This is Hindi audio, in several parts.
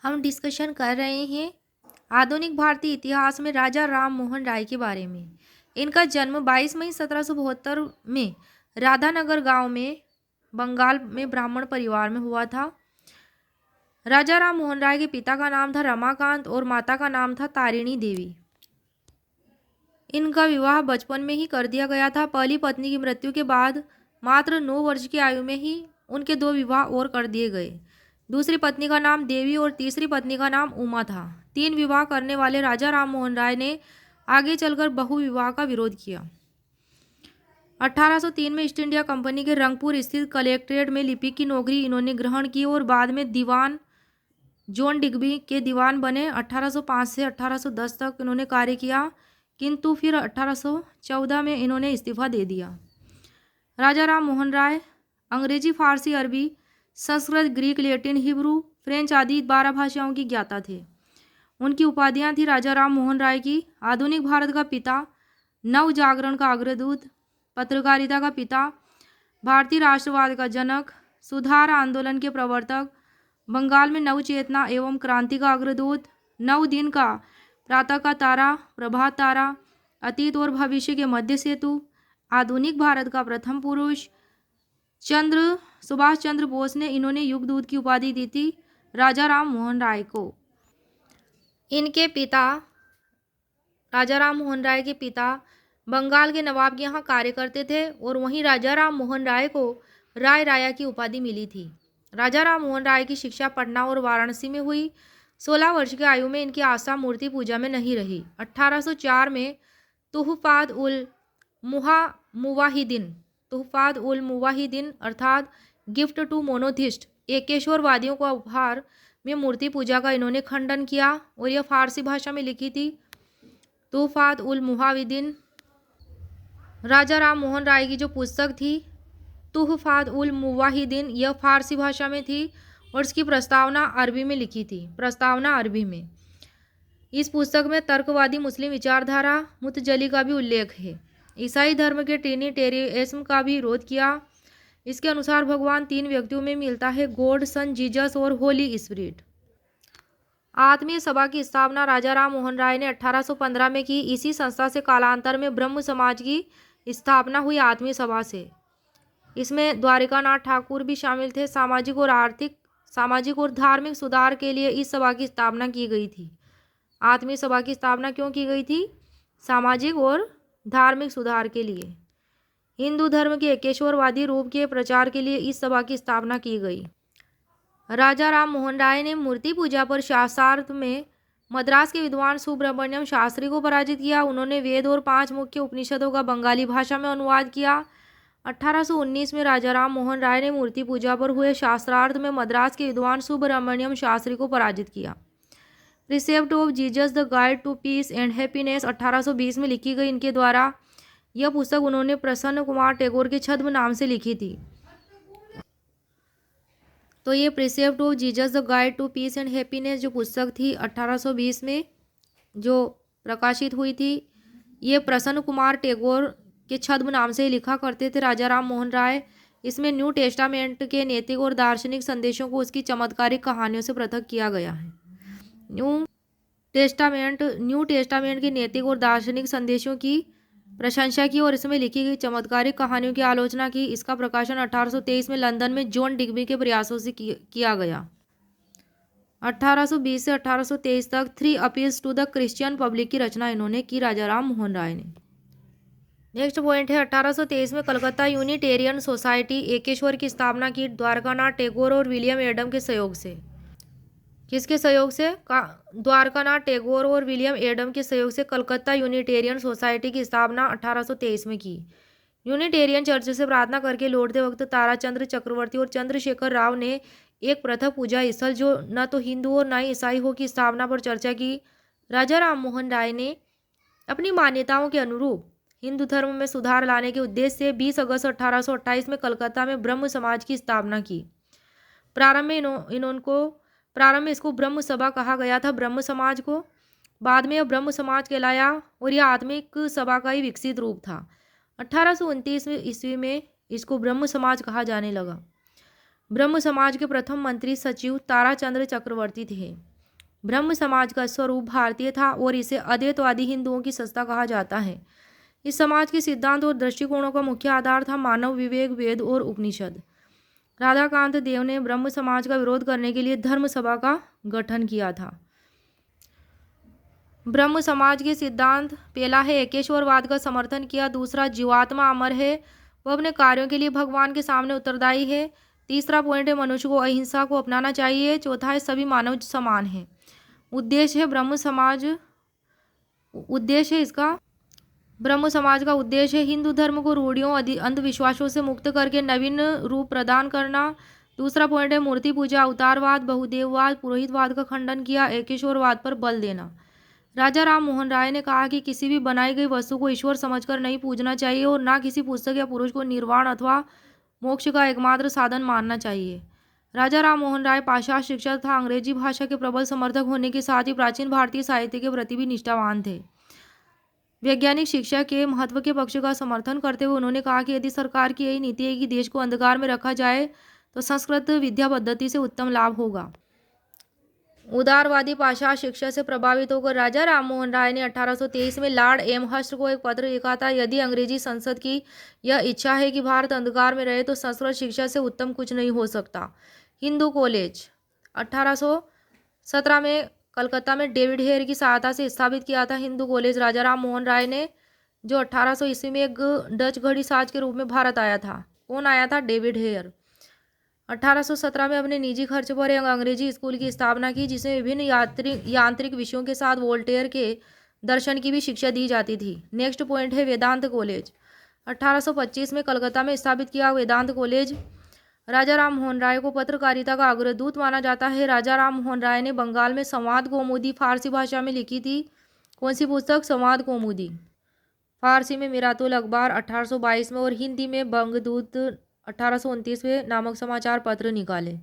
हम डिस्कशन कर रहे हैं आधुनिक भारतीय इतिहास में राजा राम मोहन राय के बारे में। इनका जन्म 22 मई 1772 में राधानगर गांव में बंगाल में ब्राह्मण परिवार में हुआ था। राजा राम मोहन राय के पिता का नाम था रमाकांत और माता का नाम था तारिणी देवी। इनका विवाह बचपन में ही कर दिया गया था। पहली पत्नी की मृत्यु के बाद मात्र 9 वर्ष की आयु में ही उनके 2 विवाह और कर दिए गए। दूसरी पत्नी का नाम देवी और तीसरी पत्नी का नाम उमा था। 3 विवाह करने वाले राजा राम मोहन राय ने आगे चलकर बहुविवाह का विरोध किया। 1803 में ईस्ट इंडिया कंपनी के रंगपुर स्थित कलेक्ट्रेट में लिपिक की नौकरी इन्होंने ग्रहण की और बाद में दीवान जॉन डिग्बी के दीवान बने। 1805 से 1810 तक इन्होंने कार्य किया, किंतु फिर 1814 में इन्होंने इस्तीफा दे दिया। राजा राम मोहन राय अंग्रेजी, फारसी, अरबी, Sanskrit, Greek, Latin, Hebrew, French आदि 12 भाषाओं की ज्ञाता थे। उनकी उपाधियां थी राजा राम मोहन राय की आधुनिक भारत का पिता, नव जागरण का अग्रदूत, पत्रकारिता का पिता, भारतीय राष्ट्रवाद का जनक, सुधार आंदोलन के प्रवर्तक, बंगाल में नव चेतना एवं क्रांति का अग्रदूत, नव दिन का प्रातः का तारा, प्रभात तारा, अतीत और भविष्य के मध्य सेतु, आधुनिक भारत का प्रथम पुरुष, सुभाष चंद्र बोस ने इन्होंने युगदूत की उपाधि दी थी राजा राम मोहन राय को। इनके पिता राजा राम मोहन राय के पिता बंगाल के नवाब के यहाँ कार्य करते थे और वहीं राजा राम मोहन राय को राय राया की उपाधि मिली थी। राजा राम मोहन राय की शिक्षा पटना और वाराणसी में हुई। 16 वर्ष की आयु में इनकी आस्था मूर्ति पूजा में नहीं रही। 1804 में तुहफात उल मुवाहिदीन अर्थात गिफ्ट टू मोनोथिस्ट एकेश्वरवादियों को उपहार में मूर्ति पूजा का इन्होंने खंडन किया और यह फारसी भाषा में लिखी थी। तुहफात उल मुवाहिदीन राजा राम मोहन राय की जो पुस्तक थी तुहफात उल मुवाहिदीन, यह फारसी भाषा में थी और इसकी प्रस्तावना अरबी में लिखी थी। प्रस्तावना अरबी में। इस पुस्तक में तर्कवादी मुस्लिम विचारधारा मुतजली का भी उल्लेख है। ईसाई धर्म के ट्रिनिटेरियनिज्म का भी विरोध किया। इसके अनुसार भगवान 3 व्यक्तियों में मिलता है, गॉड, सन, जीसस और होली स्पिरिट। आत्मीय सभा की स्थापना राजा राम मोहन राय ने 1815 में की। इसी संस्था से कालांतर में ब्रह्म समाज की स्थापना हुई आत्मीय सभा से। इसमें द्वारिकानाथ ठाकुर भी शामिल थे। सामाजिक और धार्मिक सुधार के लिए इस सभा की स्थापना की गई थी। आत्मीय सभा की स्थापना क्यों की गई थी? सामाजिक और धार्मिक सुधार के लिए। हिंदू धर्म के एकेश्वरवादी रूप के प्रचार के लिए इस सभा की स्थापना की गई। राजा राम मोहन राय ने मूर्ति पूजा पर शास्त्रार्थ में मद्रास के विद्वान सुब्रमण्यम शास्त्री को पराजित किया। उन्होंने वेद और 5 मुख्य उपनिषदों का बंगाली भाषा में अनुवाद किया। 1819 में राजा राम मोहन राय ने मूर्ति पूजा पर हुए शास्त्रार्थ में मद्रास के विद्वान सुब्रमण्यम शास्त्री को पराजित किया। Precept of Jesus the guide to peace and happiness 1820 में लिखी गई इनके द्वारा। यह पुस्तक उन्होंने प्रसन्न कुमार टैगोर के छद्म नाम से लिखी थी। तो ये precept of Jesus the guide to peace and happiness जो पुस्तक थी 1820 में जो प्रकाशित हुई थी, ये प्रसन्न कुमार टैगोर के छद्म नाम से लिखा करते थे राजा राम मोहन राय। इसमें न्यू टेस्टामेंट के नैतिक और दार्शनिक संदेशों को उसकी चमत्कारिक कहानियों से पृथक किया गया है। न्यू टेस्टामेंट के नैतिक और दार्शनिक संदेशों की प्रशंसा की और इसमें लिखी गई चमत्कारिक कहानियों की आलोचना की। इसका प्रकाशन 1823 में लंदन में जॉन डिग्बी के प्रयासों से किया गया। 1820 से 1823 तक 3 appeals to the Christian public की रचना इन्होंने की राजा राम मोहन राय ने। नेक्स्ट पॉइंट है 1823 में कलकत्ता यूनिटेरियन सोसाइटी एकेश्वर की स्थापना की द्वारकानाथ टैगोर और विलियम एडम के सहयोग से। किसके सहयोग से? द्वारकानाथ टैगोर और विलियम एडम के सहयोग से कलकत्ता यूनिटेरियन सोसाइटी की स्थापना 1823 में की। यूनिटेरियन चर्च से प्रार्थना करके लौटते वक्त ताराचंद्र चक्रवर्ती और चंद्रशेखर राव ने एक पृथक पूजा स्थल जो न तो हिंदू और न ही ईसाई हो की स्थापना पर चर्चा की। राजा राम मोहन राय ने अपनी मान्यताओं के अनुरूप हिंदू धर्म में सुधार लाने के उद्देश्य से 20 अगस्त 1828 में कलकत्ता में ब्रह्म समाज की स्थापना की। प्रारंभ में इसको ब्रह्म सभा कहा गया था, ब्रह्म समाज को। बाद में यह ब्रह्म समाज कहलाया और यह आत्मिक सभा का ही विकसित रूप था। 1829 ईस्वी में इसको ब्रह्म समाज कहा जाने लगा। ब्रह्म समाज के प्रथम मंत्री सचिव ताराचंद्र चक्रवर्ती थे। ब्रह्म समाज का स्वरूप भारतीय था और इसे अद्वैतवादी हिंदुओं की संस्था कहा जाता है। इस समाज के सिद्धांत और दृष्टिकोणों का मुख्य आधार था मानव विवेक, वेद और उपनिषद। राधाकांत देव ने ब्रह्म समाज का विरोध करने के लिए धर्म सभा का गठन किया था। ब्रह्म समाज के सिद्धांत, पहला है एकेश्वरवाद का समर्थन किया, दूसरा जीवात्मा अमर है, वह अपने कार्यों के लिए भगवान के सामने उत्तरदायी है, तीसरा पॉइंट है मनुष्य को अहिंसा को अपनाना चाहिए, चौथा है सभी मानव समान है। उद्देश्य है ब्रह्म समाज का उद्देश्य है हिंदू धर्म को रूढ़ियों अंधविश्वासों से मुक्त करके नवीन रूप प्रदान करना। दूसरा पॉइंट है मूर्ति पूजा, अवतारवाद, बहुदेववाद, पुरोहितवाद का खंडन किया, एकेश्वरवाद पर बल देना। राजा राम मोहन राय ने कहा कि किसी भी बनाई गई वस्तु को ईश्वर समझकर नहीं पूजना चाहिए और ना किसी पुस्तक या पुरुष को निर्वाण अथवा मोक्ष का एकमात्र साधन मानना चाहिए। राजा राम मोहन राय पाश्चात्य शिक्षा तथा अंग्रेजी भाषा के प्रबल समर्थक होने के साथ ही प्राचीन भारतीय साहित्य के प्रति भी निष्ठावान थे। वैज्ञानिक शिक्षा के महत्व के पक्ष का समर्थन करते हुए उन्होंने कहा कि यदि सरकार की यही नीति है कि देश को अंधकार में रखा जाए तो संस्कृत विद्या पद्धति से उत्तम लाभ होगा। उदारवादी पाश्चात्य शिक्षा से प्रभावित होकर राजा राम मोहन राय ने 1823 में लॉर्ड एमहर्स्ट को एक पत्र लिखा था। यदि अंग्रेजी संसद की यह इच्छा है कि भारत अंधकार में रहे तो संस्कृत शिक्षा से उत्तम कुछ नहीं हो सकता। हिंदू कॉलेज 1817 में कलकत्ता में डेविड हेयर की सहायता से स्थापित किया था। हिंदू कॉलेज राजा राम मोहन राय ने, जो 1800 ईस्वी में एक डच घड़ी साज के रूप में भारत आया था। कौन आया था? David Hare. 1817 में अपने निजी खर्च पर एक अंग्रेजी स्कूल की स्थापना की जिसमें विभिन्न यांत्रिक विषयों के साथ वोल्टेयर के दर्शन की भी शिक्षा दी जाती थी। नेक्स्ट पॉइंट है वेदांत कॉलेज। 1825 में कलकत्ता में स्थापित किया वेदांत कॉलेज। राजा राम मोहन राय को पत्रकारिता का अग्रदूत माना जाता है। राजा राम मोहन राय ने बंगाल में संवाद कौमुदी फारसी भाषा में लिखी थी। कौन सी पुस्तक? संवाद कौमुदी। फारसी में मिरातुल अखबार 1822 में और हिंदी में बंगदूत 1829 में नामक समाचार पत्र निकाले।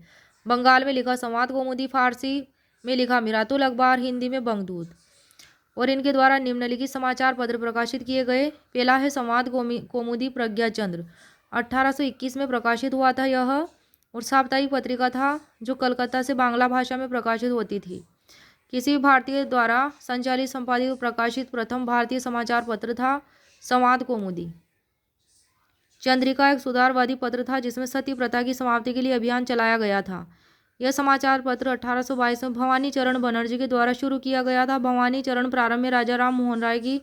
बंगाल में लिखा संवाद कौमुदी, फारसी में लिखा मिरातुल अखबार, हिंदी में बंगदूत। और इनके द्वारा निम्नलिखित समाचार पत्र प्रकाशित किए गए। पहला है संवाद कौमुदी, प्रज्ञा चंद्र, 1821 में प्रकाशित हुआ था यह, और साप्ताहिक पत्रिका था जो कलकत्ता से बांग्ला भाषा में प्रकाशित होती थी। किसी भी भारतीय द्वारा संचालित, संपादित, प्रकाशित प्रथम भारतीय समाचार पत्र था संवाद कौमुदी। चंद्रिका एक सुधारवादी पत्र था जिसमें सती प्रथा की समाप्ति के लिए अभियान चलाया गया था। यह समाचार पत्र 1822 में भवानी चरण बनर्जी के द्वारा शुरू किया गया था। भवानी चरण प्रारंभ में राजा राम मोहन राय की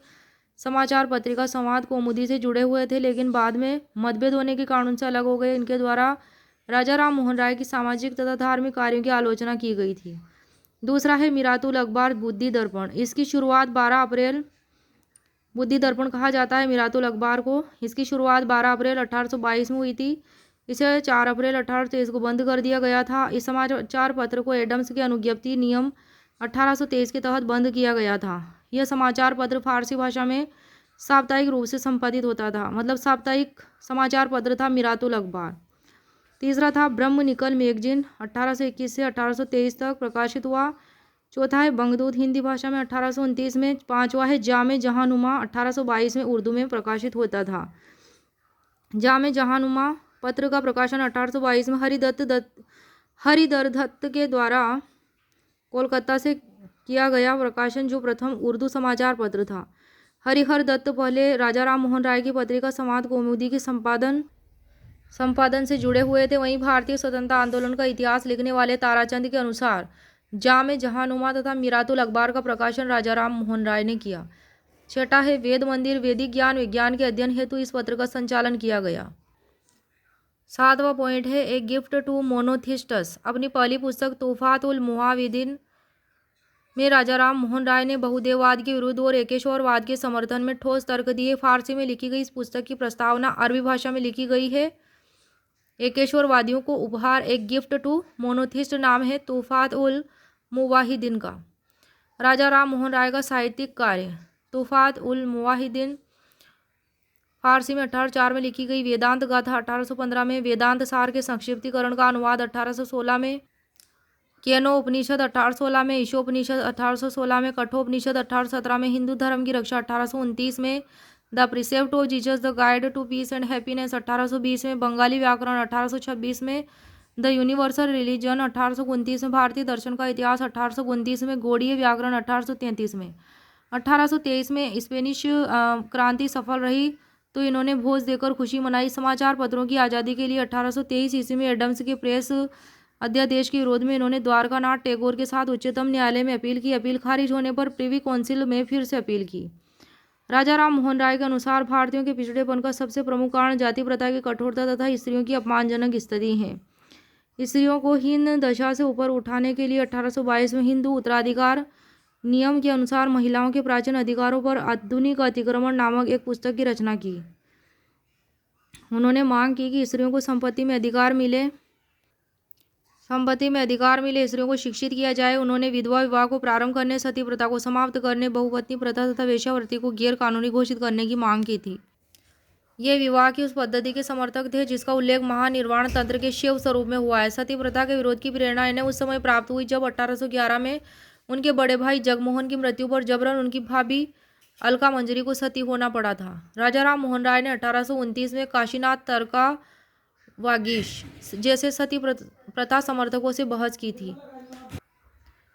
समाचार पत्रिका संवाद कौमुदी से जुड़े हुए थे, लेकिन बाद में मतभेद होने के कारण से अलग हो गए। इनके द्वारा राजा राम मोहन राय की सामाजिक तथा धार्मिक कार्यों की आलोचना की गई थी। दूसरा है मिरातुल अखबार, बुद्धि दर्पण। इसकी शुरुआत 12 अप्रैल, बुद्धि दर्पण कहा जाता है मिरातुल अखबार को। इसकी शुरुआत 12 अप्रैल 1822 में हुई थी। इसे 4 अप्रैल 1823 को बंद कर दिया गया था। इस समाचार पत्र को एडम्स के अनुज्ञप्ति नियम 1823 के तहत बंद किया गया था। यह समाचार पत्र फारसी भाषा में साप्ताहिक रूप से संपादित होता था, मतलब साप्ताहिक समाचार पत्र था मिरातुल अखबार। तीसरा था ब्रह्म निकल मैगजीन, 1821 से 1823 तक प्रकाशित हुआ। चौथा है बंगदूत, हिंदी भाषा में 1829 में। पांचवा है जामे जहानुमा, 1822 में उर्दू में प्रकाशित होता था। जामे जहानुमा पत्र का प्रकाशन 1822 में हरिदर दत्त के द्वारा कोलकाता से किया गया प्रकाशन, जो प्रथम उर्दू समाचार पत्र था। हरिहर दत्त पहले राजा राम मोहन राय की पत्रिका संवाद कौमुदी के संपादन से जुड़े हुए थे। वहीं भारतीय स्वतंत्रता आंदोलन का इतिहास लिखने वाले ताराचंद के अनुसार जामे जहानुमा तथा मिरातुल अखबार का प्रकाशन राजा राम मोहन राय ने किया। छठा है वेद मंदिर, वैदिक ज्ञान विज्ञान के अध्ययन हेतु इस पत्र का संचालन किया गया। सातवां पॉइंट है ए गिफ्ट टू मोनोथिस्टस। अपनी पहली पुस्तक तोहफात उल मुवाहिदीन में राजा राम मोहन राय ने बहुदेववाद के विरुद्ध और एकेश्वरवाद के समर्थन में ठोस तर्क दिए। फारसी में लिखी गई इस पुस्तक की प्रस्तावना अरबी भाषा में लिखी गई है। एकेश्वरवादियों को उपहार एक गिफ्ट टू मोनोथिस्ट नाम है तोहफात उल मुवाहिदीन का। राजा राम मोहन राय का साहित्यिक कार्य तोहफात उल मुवाहिदीन फारसी में 1804 में लिखी गई। वेदांत गाथा 1815 में। वेदांत सार के संक्षिप्तीकरण का अनुवाद 1816 में। केनो उपनिषद 1816 में। ईशोपनिषद 1816 में। कठोपनिषद 1817 में। हिंदू धर्म की रक्षा 1829 में। The precept of Jesus the guide to peace and happiness 1820 में। बंगाली व्याकरण 1826 में। द यूनिवर्सल रिलीजन 1829 में, भारतीय दर्शन का इतिहास 1829 में, गौड़ीय व्याकरण 1833 में। 1823 में स्पेनिश क्रांति सफल रही तो इन्होंने भोज देकर खुशी मनाई। समाचार पत्रों की आज़ादी के लिए 1823 ईस्वी में एडम्स के प्रेस अध्यादेश के विरोध में इन्होंने द्वारकानाथ टैगोर के साथ उच्चतम न्यायालय में अपील की। अपील खारिज होने पर प्रिवी काउंसिल में फिर से अपील की। राजा राम मोहन राय के अनुसार भारतीयों के पिछड़ेपन का सबसे प्रमुख कारण जाति प्रथा की कठोरता तथा स्त्रियों की अपमानजनक स्थिति है। स्त्रियों को हीन दशा से ऊपर उठाने के लिए 1822 में हिंदू उत्तराधिकार नियम के अनुसार महिलाओं के प्राचीन अधिकारों पर आधुनिक अतिक्रमण नामक एक पुस्तक की रचना की। उन्होंने मांग की कि स्त्रियों को संपत्ति में अधिकार मिले, स्त्रियों को शिक्षित किया जाए। उन्होंने विधवा विवाह को प्रारंभ करने, सती प्रथा को समाप्त करने, बहुपत्नी प्रथा तथा वेश्यावृत्ति को गैर कानूनी घोषित करने की मांग की थी। ये विवाह की उस पद्धति के समर्थक थे जिसका उल्लेख महानिर्वाण तंत्र के शिव स्वरूप में हुआ है। सती प्रथा के विरोध की प्रेरणा इन्हें उस समय प्राप्त हुई जब 1811 में उनके बड़े भाई जगमोहन की मृत्यु पर जबरन उनकी भाभी अलका मंजरी को सती होना पड़ा था। राजा राम मोहन राय ने 1829 में काशीनाथ तरका वागीश जैसे सती प्रथा समर्थकों से बहस की थी।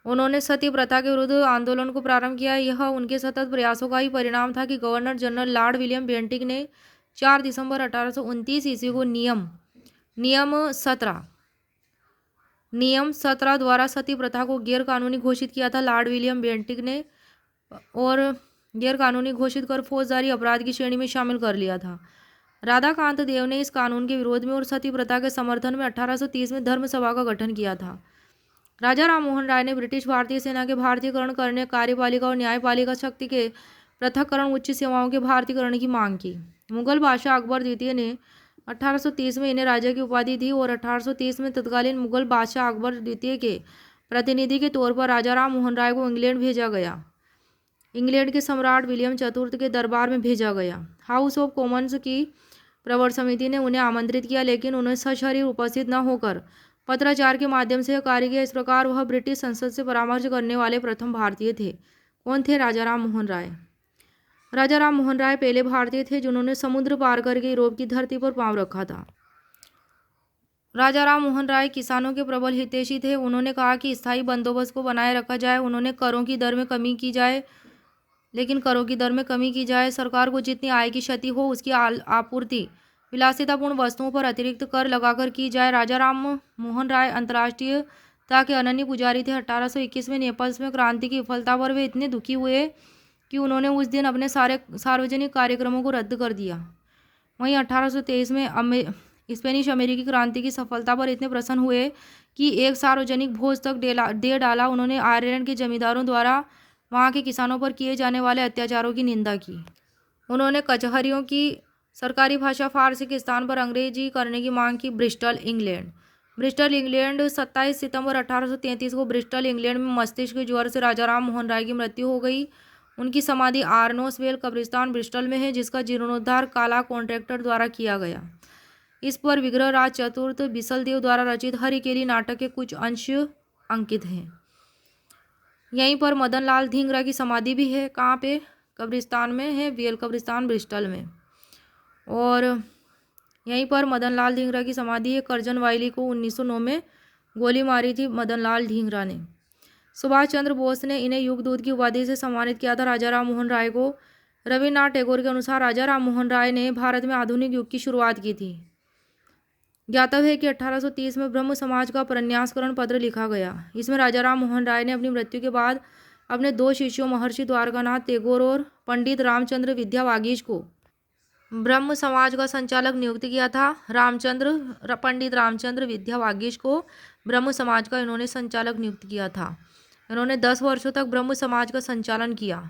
उन्होंने सती प्रथा के विरुद्ध आंदोलन को प्रारंभ किया। यह उनके सतत प्रयासों का ही परिणाम था कि governor general Lord William Bentinck ने 4 दिसंबर 1829 ईस्वी को नियम 17 द्वारा सती प्रथा को गैर कानूनी घोषित किया था। लॉर्ड विलियम बेंटिक ने और गैर कानूनी घोषित कर फौजदारी अपराध की श्रेणी में शामिल कर लिया था। राधाकांत देव ने इस कानून के विरोध में और सती प्रथा के समर्थन में 1830 में धर्म सभा का गठन किया था। राजा राम मोहन राय ने ब्रिटिश भारतीय सेना के भारतीयकरण करने, कार्यपालिका और न्यायपालिका शक्ति के पृथक्करण, उच्च सेवाओं के भारतीयकरण की मांग की। मुगल बादशाह अकबर द्वितीय ने 1830 में इन्हें राजा की उपाधि दी और 1830 में तत्कालीन मुगल बादशाह अकबर द्वितीय के प्रतिनिधि के तौर पर राजा राम मोहन राय को इंग्लैंड भेजा गया। इंग्लैंड के सम्राट विलियम चतुर्थ के दरबार में भेजा गया। हाउस ऑफ कॉमन्स की प्रवर समिति ने उन्हें आमंत्रित किया लेकिन उन्हें सशरीर उपस्थित न होकर पत्राचार के माध्यम से कार्य किया। इस प्रकार वह ब्रिटिश संसद से परामर्श करने वाले प्रथम भारतीय थे। कौन थे? राजा राम मोहन राय। राजा राम मोहन राय पहले भारतीय थे जिन्होंने समुद्र पार करके यूरोप की धरती पर पांव रखा था। राजा राम मोहन राय किसानों के प्रबल हितैषी थे। उन्होंने कहा कि स्थायी बंदोबस्त को बनाए रखा जाए। उन्होंने करों की दर में कमी की जाए, सरकार को जितनी आय की क्षति हो उसकी आपूर्ति विलासितापूर्ण वस्तुओं पर अतिरिक्त कर लगाकर की जाए। राजा राम मोहन राय अंतर्राष्ट्रीयता के अनन्य पुजारी थे। 1821 में नेपल्स में क्रांति की विफलता पर वे इतने दुखी हुए कि उन्होंने उस दिन अपने सारे सार्वजनिक कार्यक्रमों को रद्द कर दिया। वहीं 1823 में स्पेनिश अमेरिकी क्रांति की सफलता पर इतने प्रसन्न हुए कि एक सार्वजनिक भोज तक दे डाला। उन्होंने आयरलैंड के जमींदारों द्वारा वहाँ के किसानों पर किए जाने वाले अत्याचारों की निंदा की। उन्होंने कचहरियों की सरकारी भाषा फारसी के स्थान पर अंग्रेजी करने की मांग की। ब्रिस्टल इंग्लैंड 27 सितंबर 1833 को ब्रिस्टल इंग्लैंड में मस्तिष्क के ज्वर से राजा राम मोहन राय की मृत्यु हो गई। उनकी समाधि आर्नोसवेल कब्रिस्तान ब्रिस्टल में है जिसका जीर्णोद्धार काला कॉन्ट्रैक्टर द्वारा किया गया। इस पर विग्रहराज चतुर्थ बिसलदेव द्वारा रचित हरिकेली नाटक के कुछ अंश अंकित हैं। यहीं पर मदन लाल धिंगरा की समाधि भी है। कहाँ पे? कब्रिस्तान में है, वेल कब्रिस्तान ब्रिस्टल में। और यहीं पर मदन लाल धिंगरा की समाधि है। करजन वाइली को 1909 में गोली मारी थी मदन लाल धिंगरा ने। सुभाष चंद्र बोस ने इन्हें युगदूत की उपाधि से सम्मानित किया था। राजा राम मोहन राय को रविन्द्रनाथ टैगोर के अनुसार राजा राम मोहन राय ने भारत में आधुनिक युग की शुरुआत की थी। ज्ञातव्य है कि 1830 में ब्रह्म समाज का प्रन्यासकरण पत्र लिखा गया। इसमें राजा राम मोहन राय ने अपनी मृत्यु के बाद अपने 2 शिष्यों महर्षि द्वारकानाथ टैगोर और पंडित रामचंद्र विद्या वागीश को ब्रह्म समाज का संचालक नियुक्त किया था। पंडित रामचंद्र विद्या वागीश को ब्रह्म समाज का इन्होंने संचालक नियुक्त किया था। इन्होंने 10 वर्षों तक ब्रह्म समाज का संचालन किया।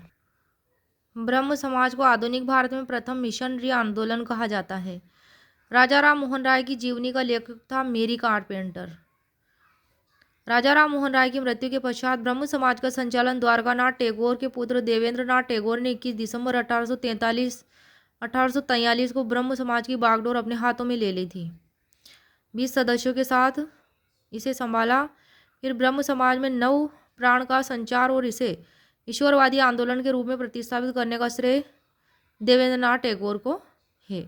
ब्रह्म समाज को आधुनिक भारत में प्रथम मिशनरी आंदोलन कहा जाता है। राजा राम मोहन राय की जीवनी का लेखक था मेरी कारपेंटर। राजा राम मोहन राय की मृत्यु के पश्चात ब्रह्म समाज का संचालन द्वारकानाथ टैगोर के पुत्र देवेंद्र नाथ टैगोर ने 21 दिसंबर 1843 को ब्रह्म समाज की बागडोर अपने हाथों में ले ली थी। 20 सदस्यों के साथ इसे संभाला। फिर ब्रह्म समाज में नव प्राण का संचार और इसे ईश्वरवादी आंदोलन के रूप में प्रतिस्थापित करने का श्रेय देवेंद्र नाथ टैगोर को है।